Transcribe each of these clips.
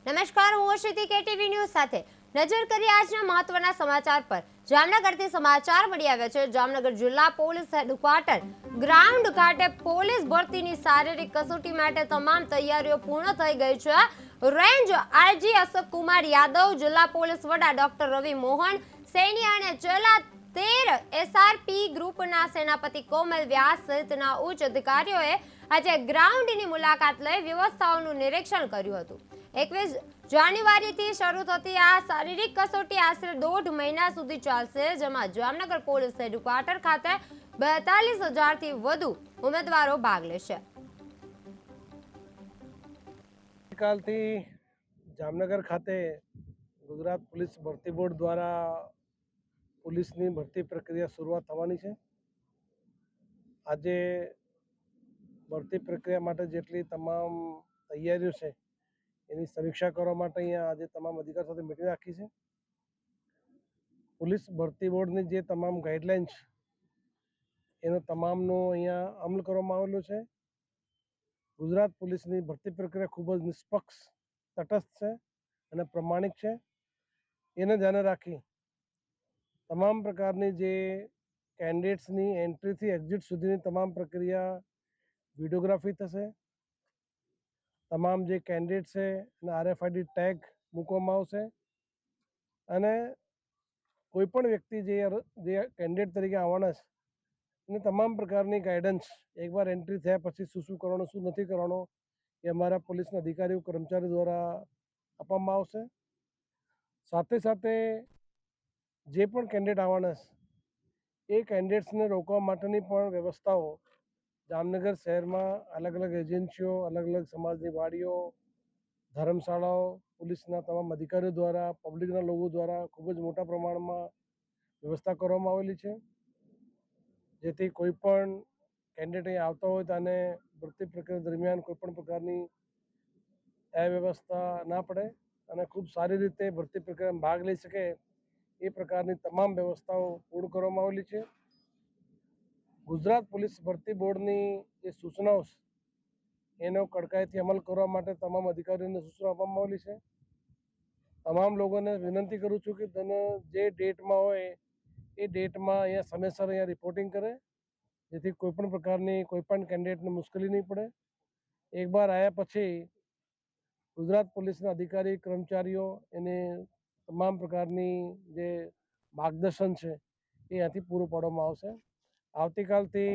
નમસ્કાર, હું અશ્વિતિ KTV news સાથે નજર કરીએ આજના મહત્વના સમાચાર પર। જામનગરથી સમાચાર મળી આવ્યા છે। જામનગર જિલ્લા પોલીસ હેડક્વાર્ટર ગ્રાઉન્ડ ખાતે પોલીસ ભરતીની શારીરિક કસોટી માટે તમામ તૈયારીઓ પૂર્ણ થઈ ગઈ છે। રેન્જ આઈજી અશોક કુમાર યાદવ, જિલ્લા પોલીસ વડા ડોક્ટર રવિ મોહન સૈની અને જિલ્લા 13 એસઆરપી ગ્રુપના સેનાપતિ કોમલ વ્યાસ સહિતના ઉચ્ચ અધિકારીઓએ આજે ગ્રાઉન્ડની મુલાકાત લઈ વ્યવસ્થાઓનું નિરીક્ષણ કર્યું હતું। 21 જાન્યુઆરીથી શરૂ થતી આ શારીરિક કસોટી આશરે 1.5 મહિના સુધી ચાલશે, જેમાં જામનગર પોલીસ હેડક્વાર્ટર ખાતે 42,000થી વધુ ઉમેદવારો ભાગ લેશે। ગઈકાલથી જામનગર ખાતે ગુજરાત પોલીસ ભરતી બોર્ડ દ્વારા પોલીસની ભરતી પ્રક્રિયા શરૂઆત થવાની છે। આજે ભરતી પ્રક્રિયા માટે જેટલી તમામ તૈયારીઓ છે એની સમીક્ષા કરવા માટે અહીંયા આજે તમામ અધિકારીઓ સાથે મિટિંગ રાખી છે। પોલીસ ભરતી બોર્ડની જે તમામ ગાઈડલાઇન્સ એનો તમામનો અહીંયા અમલ કરવામાં આવેલો છે। ગુજરાત પોલીસની ભરતી પ્રક્રિયા ખૂબ જ નિષ્પક્ષ, તટસ્થ છે અને પ્રમાણિક છે। એને ધ્યાને રાખી તમામ પ્રકારની જે કેન્ડિડેટ્સની એન્ટ્રીથી એક્ઝિટ સુધીની તમામ પ્રક્રિયા વિડીયોગ્રાફી થશે। તમામ જે કેન્ડિડેટ છે એના RFID ટેગ મૂકવામાં આવશે અને કોઈપણ વ્યક્તિ જે કેન્ડિડેટ તરીકે આવવાના છે એને તમામ પ્રકારની ગાઈડન્સ એકવાર એન્ટ્રી થયા પછી શું કરવાનું, શું નથી કરવાનું એ અમારા પોલીસના અધિકારીઓ, કર્મચારીઓ દ્વારા આપવામાં આવશે। સાથે સાથે જે પણ કેન્ડિડેટ આવવાના છે એ કેન્ડિડેટ્સને રોકવા માટેની પણ વ્યવસ્થાઓ જામનગર શહેરમાં અલગ અલગ એજન્સીઓ, અલગ અલગ સમાજની વાડીઓ, ધર્મશાળાઓ, પોલીસના તમામ અધિકારીઓ દ્વારા, પબ્લિકના લોકો દ્વારા ખૂબ જ મોટા પ્રમાણમાં વ્યવસ્થા કરવામાં આવેલી છે, જેથી કોઈ પણ કેન્ડિડેટ અહીં આવતા હોય તો આને ભરતી પ્રક્રિયા દરમિયાન કોઈપણ પ્રકારની અવ્યવસ્થા ના પડે અને ખૂબ સારી રીતે ભરતી પ્રક્રિયામાં ભાગ લઈ શકે એ પ્રકારની તમામ વ્યવસ્થાઓ પૂર્ણ કરવામાં આવેલી છે। ગુજરાત પોલીસ ભરતી બોર્ડની જે સૂચનાઓ છે એનો કડકાઈથી અમલ કરવા માટે તમામ અધિકારીઓને સૂચના આપવામાં આવેલી છે। તમામ લોકોને વિનંતી કરું છું કે તેને જે ડેટમાં હોય એ ડેટમાં અહીંયા સમયસર અહીંયા રિપોર્ટિંગ કરે, જેથી કોઈપણ પ્રકારની કોઈપણ કેન્ડિડેટને મુશ્કેલી નહીં પડે। એકવાર આવ્યા પછી ગુજરાત પોલીસના અધિકારી, કર્મચારીઓ એને તમામ પ્રકારની જે માર્ગદર્શન છે એ અહીંયાથી પૂરું પાડવામાં આવશે। આવતીકાલથી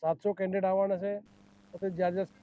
700 કેન્ડિડેટ આવવાના છે, પછી જ્યાં જ્યાં